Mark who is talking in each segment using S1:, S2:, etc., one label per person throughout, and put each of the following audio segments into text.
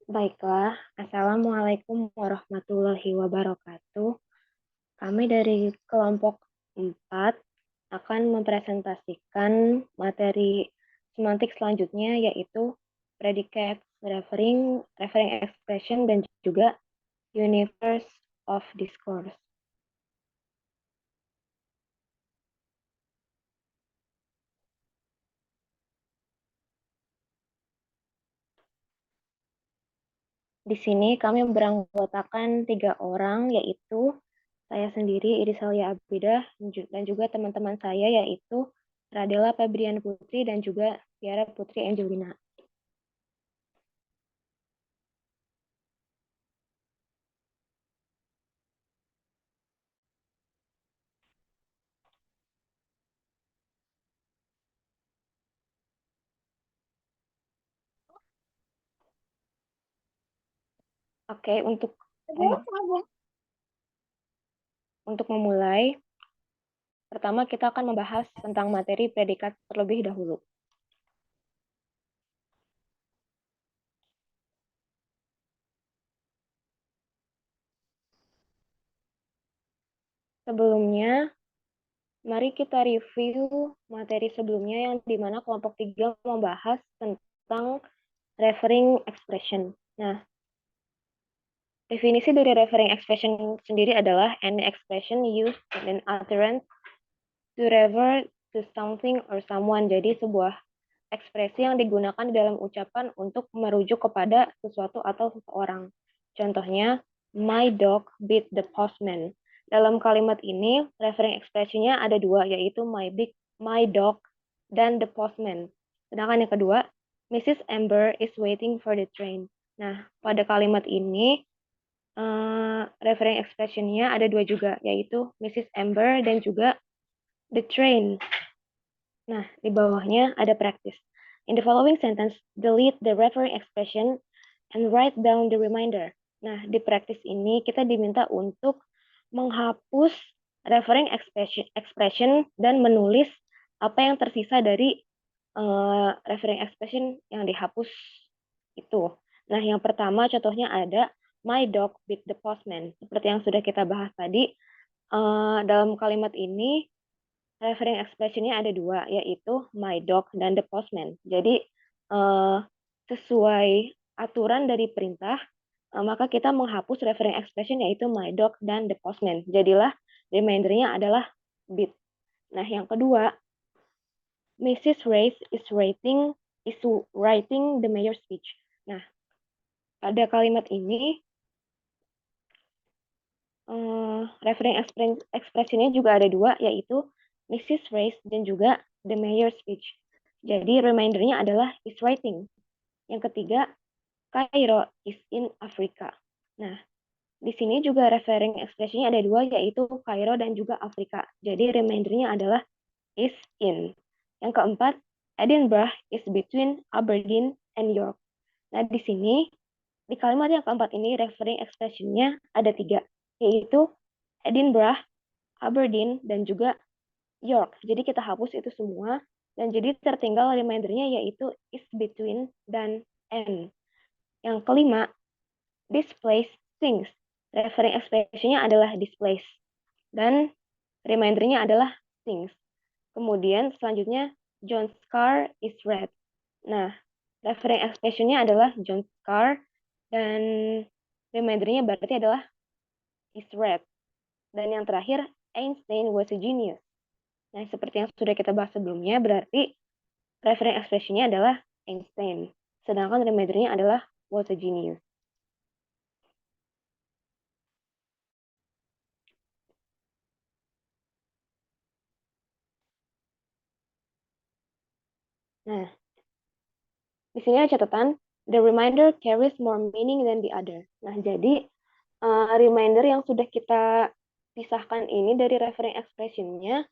S1: Baiklah, Assalamualaikum warahmatullahi wabarakatuh. Kami dari kelompok 4 akan mempresentasikan materi semantik selanjutnya yaitu predicate, referring expression, dan juga universe of discourse. Di sini kami beranggotakan 3 orang, yaitu saya sendiri, Irisalia Abidah, dan juga teman-teman saya, yaitu Radela Febrian Putri dan juga Tiara Putri Angelina. Oke, untuk memulai, pertama kita akan membahas tentang materi predikat terlebih dahulu. Sebelumnya, mari kita review materi sebelumnya yang dimana kelompok 3 membahas tentang referring expression. Nah, definisi dari referring expression sendiri adalah any expression used in an utterance to refer to something or someone. Jadi sebuah ekspresi yang digunakan di dalam ucapan untuk merujuk kepada sesuatu atau seseorang. Contohnya, my dog beat the postman. Dalam kalimat ini, referring expression-nya ada dua, yaitu my dog, dan the postman. Sedangkan yang kedua, Mrs. Amber is waiting for the train. Nah, pada kalimat ini, referring expression-nya ada dua juga, yaitu Mrs. Amber dan juga the train. Nah, di bawahnya ada practice. In the following sentence, delete the referring expression and write down the reminder. Nah, di practice ini kita diminta untuk menghapus referring expression dan menulis apa yang tersisa dari referring expression yang dihapus itu. Nah, yang pertama contohnya ada my dog beat the postman. Seperti yang sudah kita bahas tadi, dalam kalimat ini referring expression-nya ada dua, yaitu my dog dan the postman. Jadi, sesuai aturan dari perintah, maka kita menghapus referring expression yaitu my dog dan the postman. Jadilah reminder-nya adalah beat. Nah, yang kedua, Mrs. Race is writing the mayor's speech. Nah, pada kalimat ini, referring expression-nya juga ada dua, yaitu Mrs. Race dan juga the mayor's speech. Jadi reminder-nya adalah is writing. Yang ketiga, Cairo is in Africa. Nah, di sini juga referring expression-nya ada dua, yaitu Cairo dan juga Afrika. Jadi reminder-nya adalah is in. Yang keempat, Edinburgh is between Aberdeen and York. Nah, di sini, di kalimat yang keempat ini, referring expression-nya ada tiga, yaitu Edinburgh, Aberdeen, dan juga York. Jadi kita hapus itu semua, dan jadi tertinggal reminder-nya yaitu is between dan and. Yang kelima, displays things. Referring expression-nya adalah displays. Dan reminder-nya adalah things. Kemudian selanjutnya, John's car is red. Nah, Referring expression-nya adalah John Carr, dan reminder-nya berarti adalah is red. Dan yang terakhir, Einstein was a genius. Nah, seperti yang sudah kita bahas sebelumnya, berarti referring expression-nya adalah Einstein. Sedangkan reminder-nya adalah was a genius. Nah, di sini ada catatan, the reminder carries more meaning than the other. Nah, jadi reminder yang sudah kita pisahkan ini dari referring expression-nya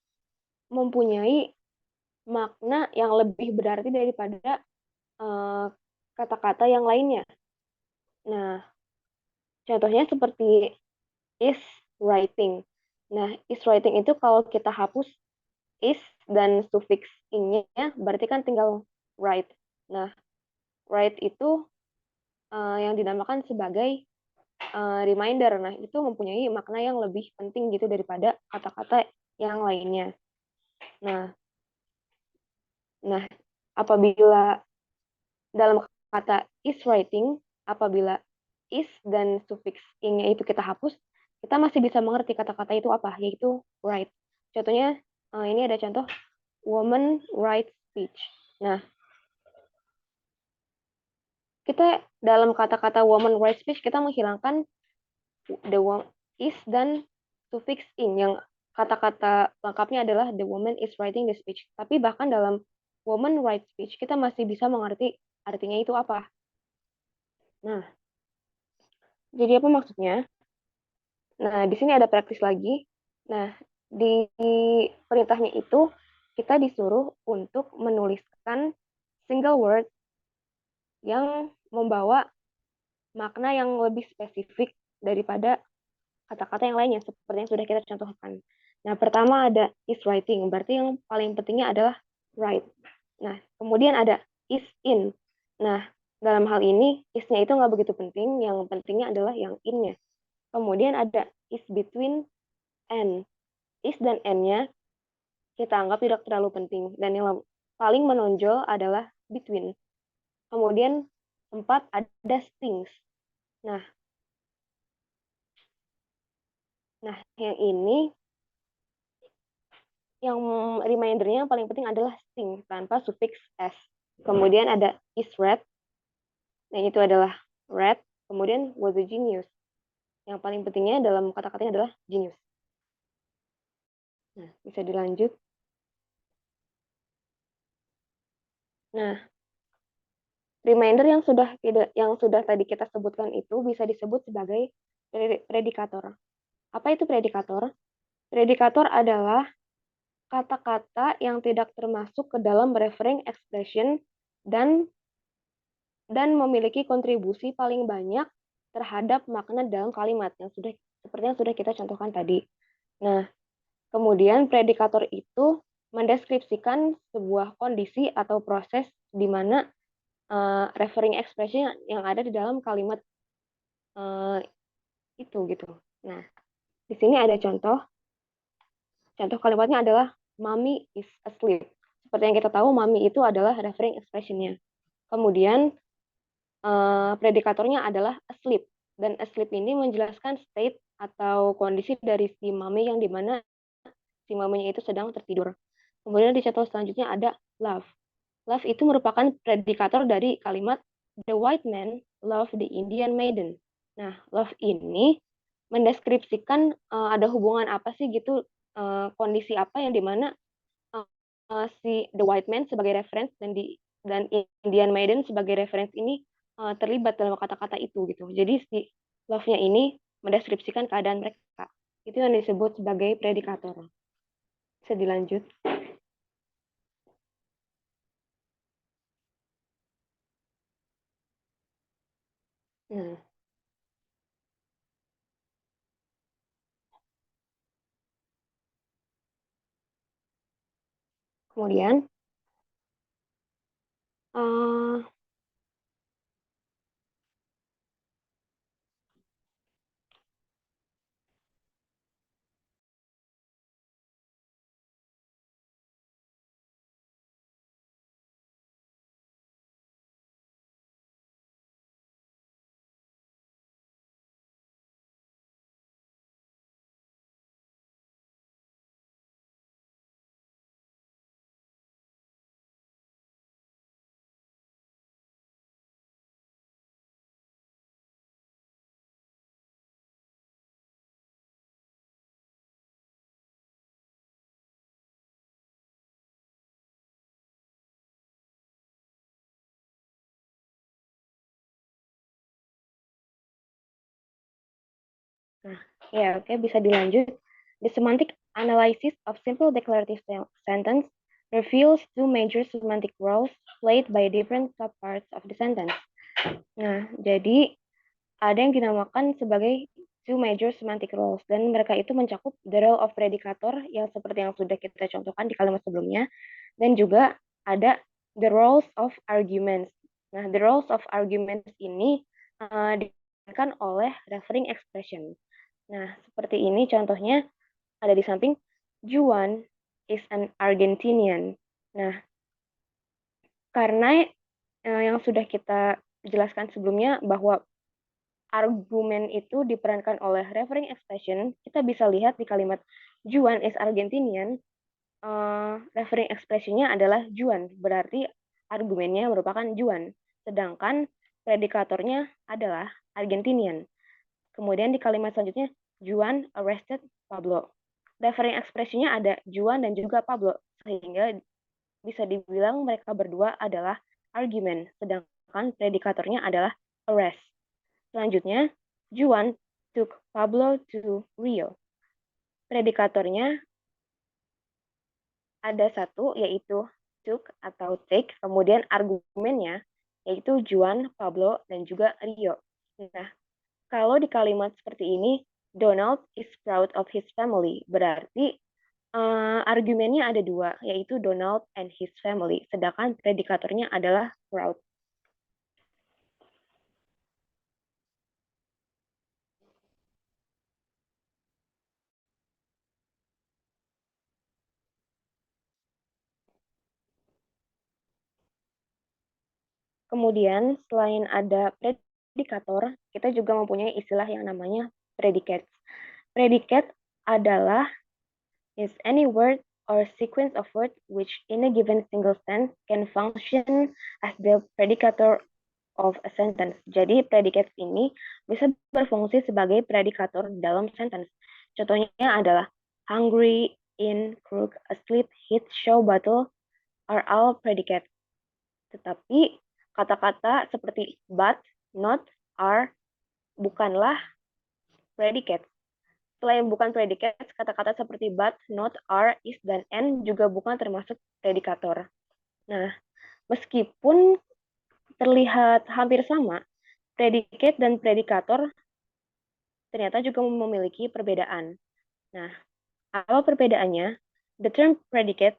S1: mempunyai makna yang lebih berarti daripada kata-kata yang lainnya. Nah, contohnya seperti is writing. Nah, is writing itu kalau kita hapus is dan sufiks ing-nya, berarti kan tinggal write. Nah, write itu yang dinamakan sebagai reminder. Nah, itu mempunyai makna yang lebih penting gitu daripada kata-kata yang lainnya. Nah, nah apabila dalam kata is writing, apabila is dan sufiks ing-nya itu kita hapus, kita masih bisa mengerti kata-kata itu apa, yaitu write. Contohnya, ini ada contoh, woman write speech. Nah, kita dalam kata-kata woman write speech, kita menghilangkan the is dan sufiks ing, yang kata-kata lengkapnya adalah the woman is writing the speech. Tapi bahkan dalam woman write speech, kita masih bisa mengerti artinya itu apa. Nah, jadi apa maksudnya? Nah, di sini ada praktis lagi. Nah, di perintahnya itu kita disuruh untuk menuliskan single word yang membawa makna yang lebih spesifik daripada kata-kata yang lainnya, seperti yang sudah kita contohkan. Nah, pertama ada is writing, berarti yang paling pentingnya adalah write. Nah, kemudian ada is in. Nah, dalam hal ini, is-nya itu nggak begitu penting, yang pentingnya adalah yang in-nya. Kemudian ada is between and. Is dan and-nya kita anggap tidak terlalu penting, dan yang paling menonjol adalah between. Kemudian, empat ada things. Nah, yang ini yang reminder-nya yang paling penting adalah thing tanpa sufiks s. Kemudian ada is red, yang itu adalah red. Kemudian was a genius. Yang paling pentingnya dalam kata-katanya adalah genius. Nah, bisa dilanjut. Nah, reminder yang sudah tadi kita sebutkan itu bisa disebut sebagai predikator. Apa itu predikator? Predikator adalah kata-kata yang tidak termasuk ke dalam referring expression dan memiliki kontribusi paling banyak terhadap makna dalam kalimat yang sudah seperti yang sudah kita contohkan tadi. Nah, kemudian predikator itu mendeskripsikan sebuah kondisi atau proses di mana referring expression yang ada di dalam kalimat itu gitu. Nah, di sini ada contoh. Contoh kalimatnya adalah mommy is asleep. Seperti yang kita tahu, mommy itu adalah referring expression-nya. Kemudian predikatornya adalah asleep. Dan asleep ini menjelaskan state atau kondisi dari si mami yang dimana si maminya itu sedang tertidur. Kemudian di contoh selanjutnya ada love. Love itu merupakan predikator dari kalimat the white man love the Indian maiden. Nah, love ini mendeskripsikan ada hubungan apa sih gitu, kondisi apa yang dimana si the white man sebagai reference dan Indian maiden sebagai reference ini terlibat dalam kata-kata itu gitu. Jadi si love-nya ini mendeskripsikan keadaan mereka. Itu yang disebut sebagai predikator. Bisa dilanjut. Nah, kemudian uh, Nah, ya oke, bisa dilanjut. The semantic analysis of simple declarative sentence reveals two major semantic roles played by different subparts of the sentence. Nah, jadi ada yang dinamakan sebagai two major semantic roles, dan mereka itu mencakup the role of predicator yang seperti yang sudah kita contohkan di kalimat sebelumnya, dan juga ada the roles of arguments. Nah, the roles of arguments ini dimainkan oleh referring expression. Nah, seperti ini contohnya ada di samping. Juan is an Argentinian. Nah, karena yang sudah kita jelaskan sebelumnya bahwa argumen itu diperankan oleh referring expression, kita bisa lihat di kalimat Juan is Argentinian, referring expression-nya adalah Juan, berarti argumennya merupakan Juan, sedangkan predikatornya adalah Argentinian. Kemudian di kalimat selanjutnya, Juan arrested Pablo. Referring expression-nya ada Juan dan juga Pablo, sehingga bisa dibilang mereka berdua adalah argumen, sedangkan predikatornya adalah arrest. Selanjutnya, Juan took Pablo to Rio. Predikatornya ada satu, yaitu took atau take, kemudian argumennya yaitu Juan, Pablo, dan juga Rio. Nah, kalau di kalimat seperti ini, Donald is proud of his family, berarti argumennya ada dua, yaitu Donald and his family, sedangkan predikatornya adalah proud. Kemudian, selain ada predikator, kita juga mempunyai istilah yang namanya predicate. Predicate adalah is any word or sequence of words which in a given single sentence can function as the predicator of a sentence. Jadi predicate ini bisa berfungsi sebagai predikator dalam sentence. Contohnya adalah hungry, in, crook, asleep, hit, show, battle are all predicate. Tetapi kata-kata seperti but, not, are bukanlah predicate. Selain bukan predikat, kata-kata seperti but, not, are, is, dan and juga bukan termasuk predikator. Nah, meskipun terlihat hampir sama, predikat dan predikator ternyata juga memiliki perbedaan. Nah, apa perbedaannya? The term predicate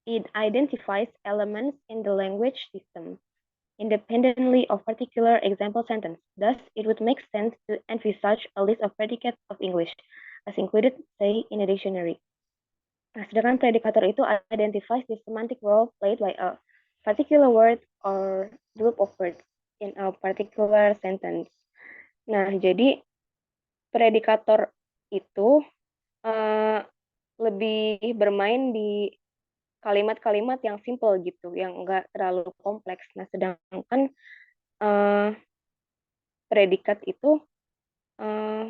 S1: it identifies elements in the language system independently of particular example sentence. Thus, it would make sense to envisage a list of predicates of English, as included, say, in a dictionary. Nah, sedangkan predikator itu identifies the semantic role played by a particular word or group of words in a particular sentence. Nah, jadi predikator itu uh, lebih bermain di kalimat-kalimat yang simple gitu, yang enggak terlalu kompleks. Nah, sedangkan uh, predikat itu uh,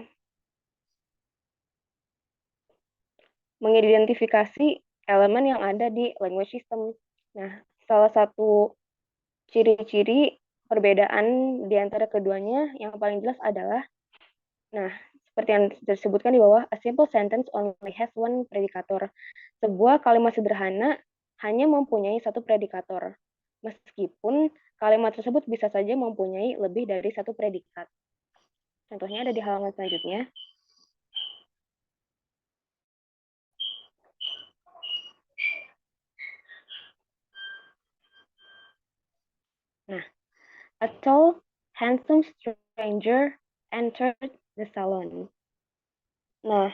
S1: mengidentifikasi elemen yang ada di language system. Nah, salah satu ciri-ciri perbedaan di antara keduanya yang paling jelas adalah, nah, seperti yang disebutkan di bawah, a simple sentence only has one predicator. Sebuah kalimat sederhana hanya mempunyai satu predikator, meskipun kalimat tersebut bisa saja mempunyai lebih dari satu predikat. Contohnya ada di halaman selanjutnya. Nah, a tall, handsome stranger entered the salon. Nah,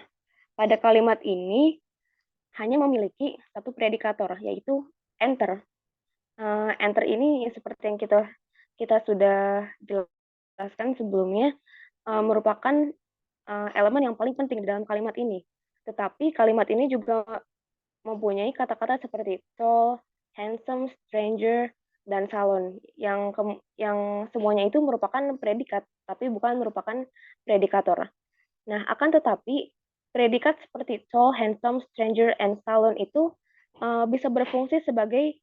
S1: pada kalimat ini hanya memiliki satu predikator, yaitu enter. Enter ini seperti yang kita sudah jelaskan sebelumnya, merupakan elemen yang paling penting di dalam kalimat ini. Tetapi kalimat ini juga mempunyai kata-kata seperti tall, handsome, stranger, dan salon yang semuanya itu merupakan predikat, tapi bukan merupakan predikator. Nah, akan tetapi predikat seperti tall, handsome, stranger, and salon itu bisa berfungsi sebagai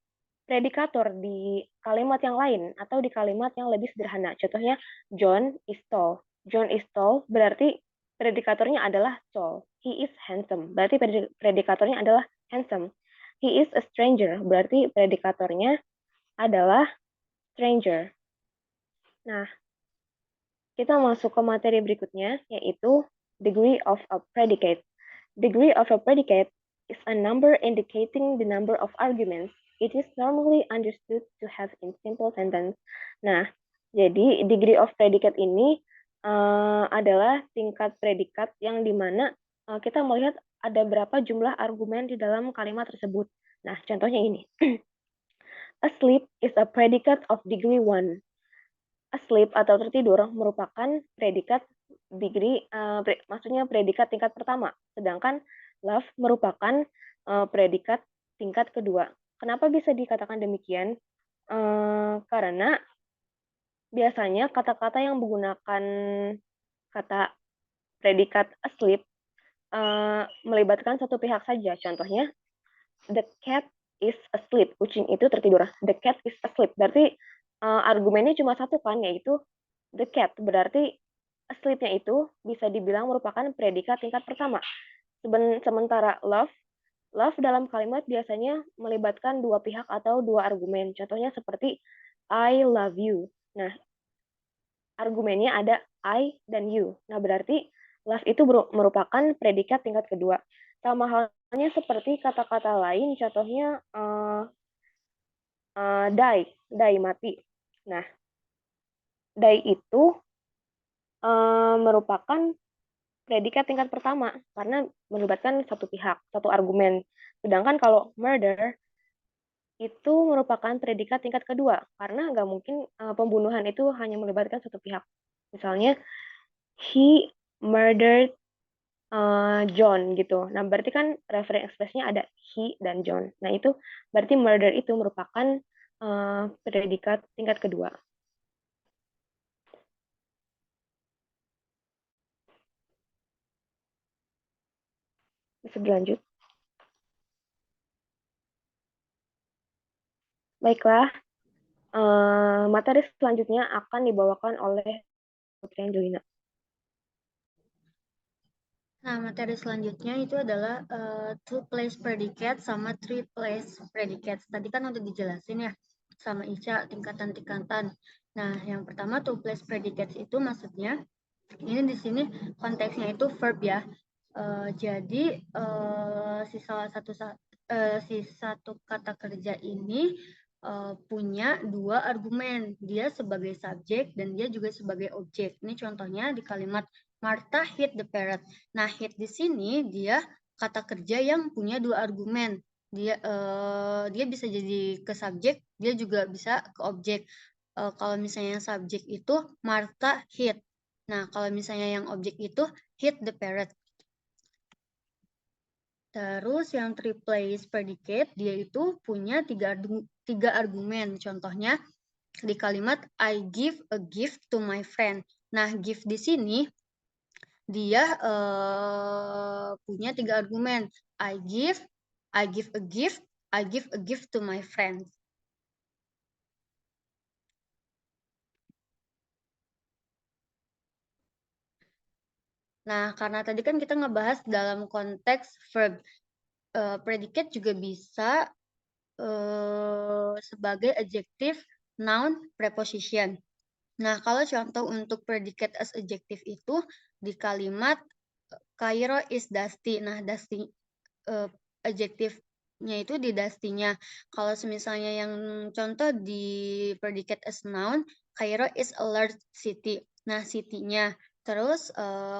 S1: predikator di kalimat yang lain atau di kalimat yang lebih sederhana. Contohnya, John is tall. John is tall berarti predikatornya adalah tall. He is handsome. Berarti predikatornya adalah handsome. He is a stranger. Berarti predikatornya adalah stranger. Nah, kita masuk ke materi berikutnya, yaitu degree of a predicate. Degree of a predicate is a number indicating the number of arguments it is normally understood to have in simple sentence. Nah, jadi degree of predicate ini adalah tingkat predikat yang dimana kita melihat ada berapa jumlah argumen di dalam kalimat tersebut. Nah, contohnya ini. Asleep is a predicate of degree 1. Asleep atau tertidur merupakan predikat degree, maksudnya predikat tingkat pertama, sedangkan love merupakan predikat tingkat kedua. Kenapa bisa dikatakan demikian? Karena biasanya kata-kata yang menggunakan kata predikat asleep melibatkan satu pihak saja. Contohnya, the cat is asleep. Kucing itu tertidur. The cat is asleep. Berarti argumennya cuma satu kan, yaitu the cat. Berarti asleep-nya itu bisa dibilang merupakan predikat tingkat pertama. Sementara love dalam kalimat biasanya melibatkan dua pihak atau dua argumen. Contohnya seperti I love you. Nah, argumennya ada I dan you. Nah, berarti love itu merupakan predikat tingkat kedua. Sama halnya seperti kata-kata lain, contohnya die mati. Nah, die itu merupakan predikat tingkat pertama karena melibatkan satu pihak, satu argumen. Sedangkan kalau murder itu merupakan predikat tingkat kedua karena nggak mungkin pembunuhan itu hanya melibatkan satu pihak. Misalnya he murdered John gitu. Nah, berarti kan reference express-nya ada he dan John. Nah, itu berarti murder itu merupakan predikat tingkat kedua. Bisa berlanjut. Baiklah, materi selanjutnya akan dibawakan oleh Putri Angelina.
S2: Nah, materi selanjutnya itu adalah two place predicate sama three place predicate. Tadi kan udah dijelasin ya sama Ica tingkatan-tingkatan. Nah, yang pertama two place predicate itu maksudnya ini di sini konteksnya itu verb ya. Jadi si satu kata kerja ini punya dua argumen. Dia sebagai subjek dan dia juga sebagai objek. Ini contohnya di kalimat Martha hit the parrot. Nah, hit di sini dia kata kerja yang punya dua argumen. Dia bisa jadi ke subjek, dia juga bisa ke objek. Kalau misalnya yang subjek itu Martha hit. Nah, kalau misalnya yang objek itu hit the parrot. Terus yang three place predicate, dia itu punya tiga argumen. Contohnya di kalimat I give a gift to my friend. Nah, gift di sini dia punya tiga argumen. I give a gift, I give a gift to my friend. Nah, karena tadi kan kita ngebahas dalam konteks verb, predicate juga bisa sebagai adjective, noun, preposition. Nah, kalau contoh untuk predicate as adjective itu di kalimat Cairo is dusty. Nah, dusty adjektifnya itu di dusty-nya. Kalau misalnya yang contoh di predicate as noun, Cairo is a large city. Nah, city-nya. Terus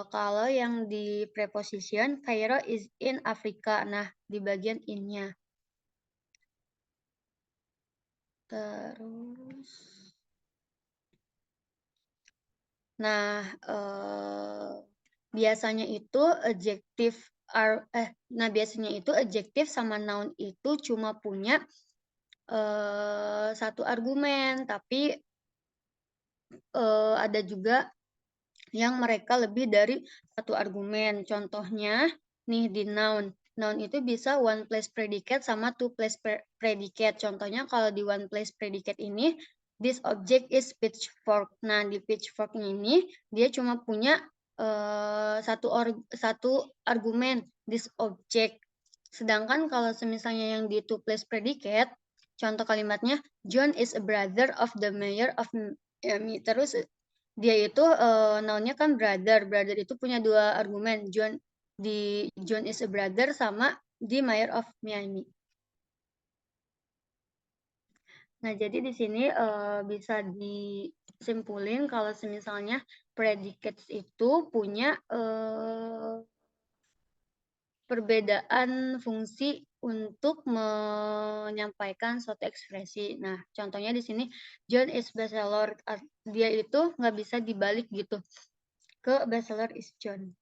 S2: kalau yang di preposition, Cairo is in Africa. Nah, di bagian in-nya. Terus, nah biasanya itu adjektif sama noun itu cuma punya satu argumen, tapi ada juga yang mereka lebih dari satu argumen. Contohnya nih di noun. Noun itu bisa one place predicate sama two place predicate. Contohnya kalau di one place predicate ini, this object is pitchfork. Nah, di pitchfork ini dia cuma punya satu argumen, this object. Sedangkan kalau misalnya yang di to place predicate, contoh kalimatnya John is a brother of the mayor of Miami. Terus dia itu nounnya kan brother. Brother itu punya dua argumen, John is a brother sama di mayor of Miami. Nah, jadi di sini bisa disimpulin kalau misalnya predicates itu punya perbedaan fungsi untuk menyampaikan suatu ekspresi. Nah, contohnya di sini John is bestseller. Dia itu nggak bisa dibalik gitu ke bestseller is John.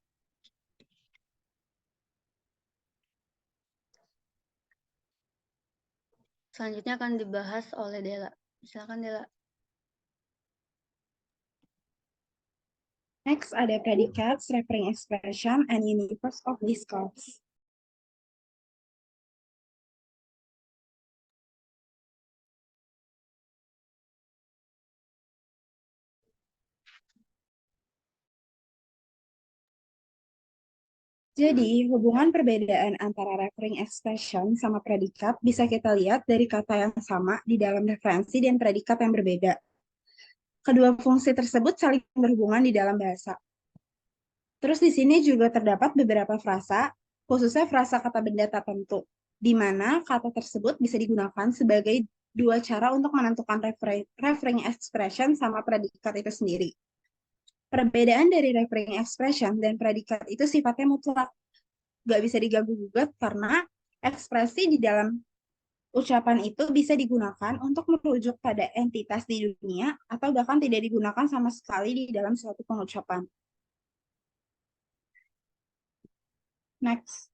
S2: Selanjutnya akan dibahas oleh Dela. Silakan Dela.
S3: Next ada predicates, referring expression, and universe of discourse. Jadi, hubungan perbedaan antara referring expression sama predikat bisa kita lihat dari kata yang sama di dalam referensi dan predikat yang berbeda. Kedua fungsi tersebut saling berhubungan di dalam bahasa. Terus di sini juga terdapat beberapa frasa, khususnya frasa kata benda tertentu, di mana kata tersebut bisa digunakan sebagai dua cara untuk menentukan referring expression sama predikat itu sendiri. Perbedaan dari referring expression dan predikat itu sifatnya mutlak, nggak bisa diganggu-gugat karena ekspresi di dalam ucapan itu bisa digunakan untuk merujuk pada entitas di dunia atau bahkan tidak digunakan sama sekali di dalam suatu pengucapan. Next.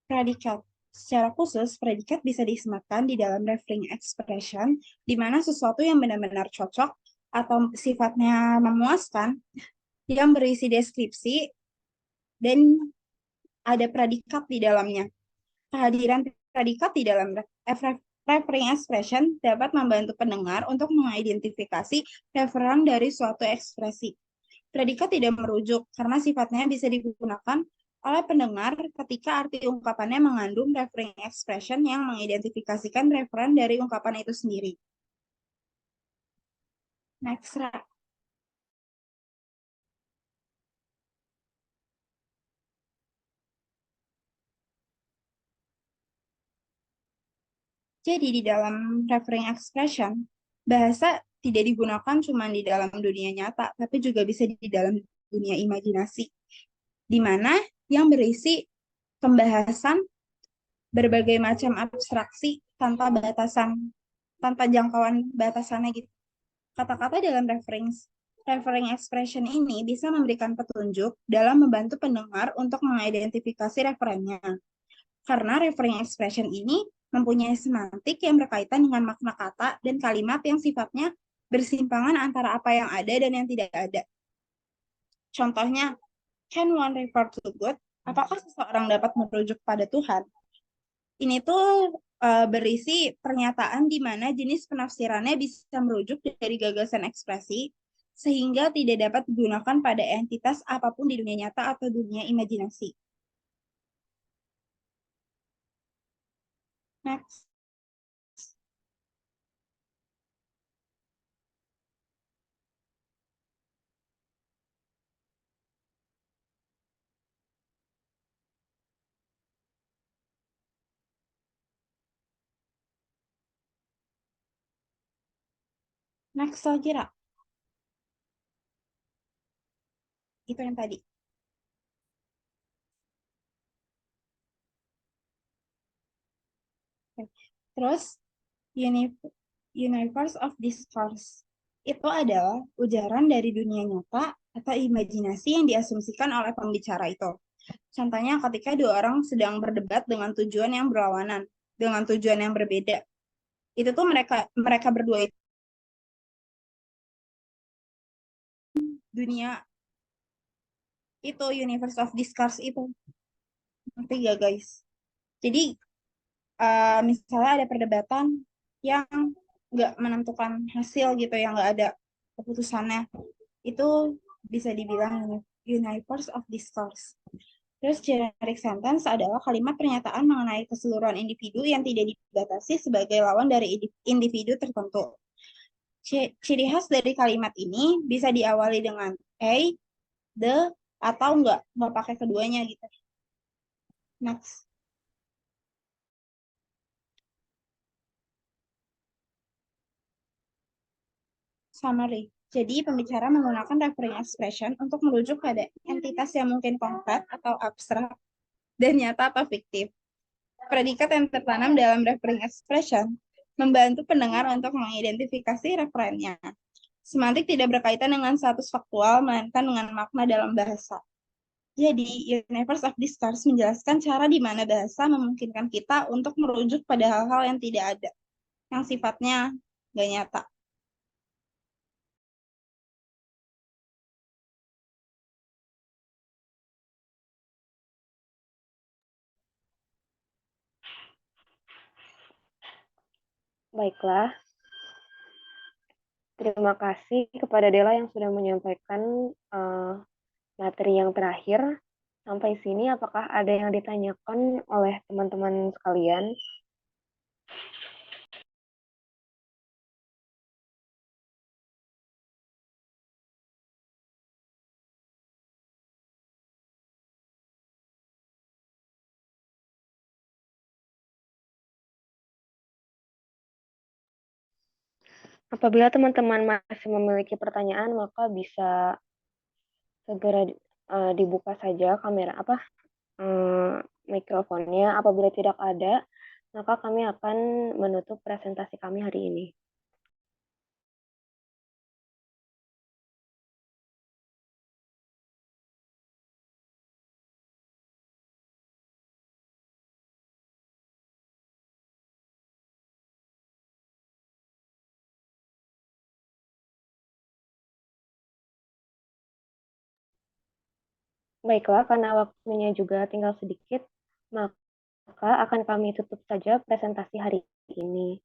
S3: Predikat. Secara khusus, predikat bisa disematkan di dalam referring expression, di mana sesuatu yang benar-benar cocok atau sifatnya memuaskan, yang berisi deskripsi, dan ada predikat di dalamnya. Kehadiran predikat di dalam referring expression dapat membantu pendengar untuk mengidentifikasi referen dari suatu ekspresi. Predikat tidak merujuk karena sifatnya bisa digunakan oleh pendengar ketika arti ungkapannya mengandung referring expression yang mengidentifikasikan referen dari ungkapan itu sendiri. Next, Ra. Jadi di dalam referring expression, bahasa tidak digunakan cuma di dalam dunia nyata, tapi juga bisa di dalam dunia imajinasi, di mana yang berisi pembahasan berbagai macam abstraksi tanpa batasan, tanpa jangkauan batasannya gitu. Kata-kata dalam referring expression ini bisa memberikan petunjuk dalam membantu pendengar untuk mengidentifikasi referennya. Karena referring expression ini mempunyai semantik yang berkaitan dengan makna kata dan kalimat yang sifatnya bersimpangan antara apa yang ada dan yang tidak ada. Contohnya, can one refer to God? Apakah seseorang dapat merujuk pada Tuhan? Ini tuh berisi pernyataan di mana jenis penafsirannya bisa merujuk dari gagasan ekspresi, sehingga tidak dapat digunakan pada entitas apapun di dunia nyata atau dunia imajinasi. Next. Next lagi, Ra. Itu yang tadi. Okay. Terus, universe of discourse. Itu adalah ujaran dari dunia nyata atau imajinasi yang diasumsikan oleh pembicara itu. Contohnya ketika dua orang sedang berdebat dengan tujuan yang berlawanan, dengan tujuan yang berbeda. Itu tuh mereka berdua itu dunia itu universe of discourse itu. Ngerti gak guys? Jadi misalnya ada perdebatan yang nggak menentukan hasil gitu, yang nggak ada keputusannya. Itu bisa dibilang universe of discourse. Terus generic sentence adalah kalimat pernyataan mengenai keseluruhan individu yang tidak dibatasi sebagai lawan dari individu tertentu. Ciri khas dari kalimat ini bisa diawali dengan a, the, atau nggak pakai keduanya gitu. Next. Summary. Jadi, pembicara menggunakan referring expression untuk merujuk pada entitas yang mungkin konkret atau abstrak dan nyata atau fiktif. Predikat yang tertanam dalam referring expression membantu pendengar untuk mengidentifikasi referennya. Semantik tidak berkaitan dengan status faktual, melainkan dengan makna dalam bahasa. Jadi, universe of discourse menjelaskan cara di mana bahasa memungkinkan kita untuk merujuk pada hal-hal yang tidak ada, yang sifatnya nggak nyata.
S1: Baiklah, terima kasih kepada Dela yang sudah menyampaikan materi yang terakhir. Sampai sini, apakah ada yang ditanyakan oleh teman-teman sekalian? Apabila teman-teman masih memiliki pertanyaan, maka bisa segera dibuka saja kamera mikrofonnya. Apabila tidak ada, maka kami akan menutup presentasi kami hari ini. Baiklah, karena waktunya juga tinggal sedikit, maka akan kami tutup saja presentasi hari ini.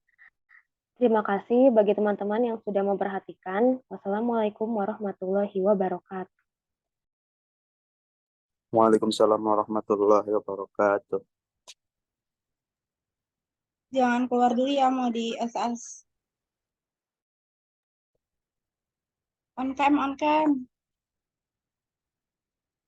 S1: Terima kasih bagi teman-teman yang sudah memperhatikan. Wassalamualaikum warahmatullahi wabarakatuh.
S4: Waalaikumsalam warahmatullahi wabarakatuh.
S3: Jangan keluar dulu ya, mau di SS. On cam, on cam.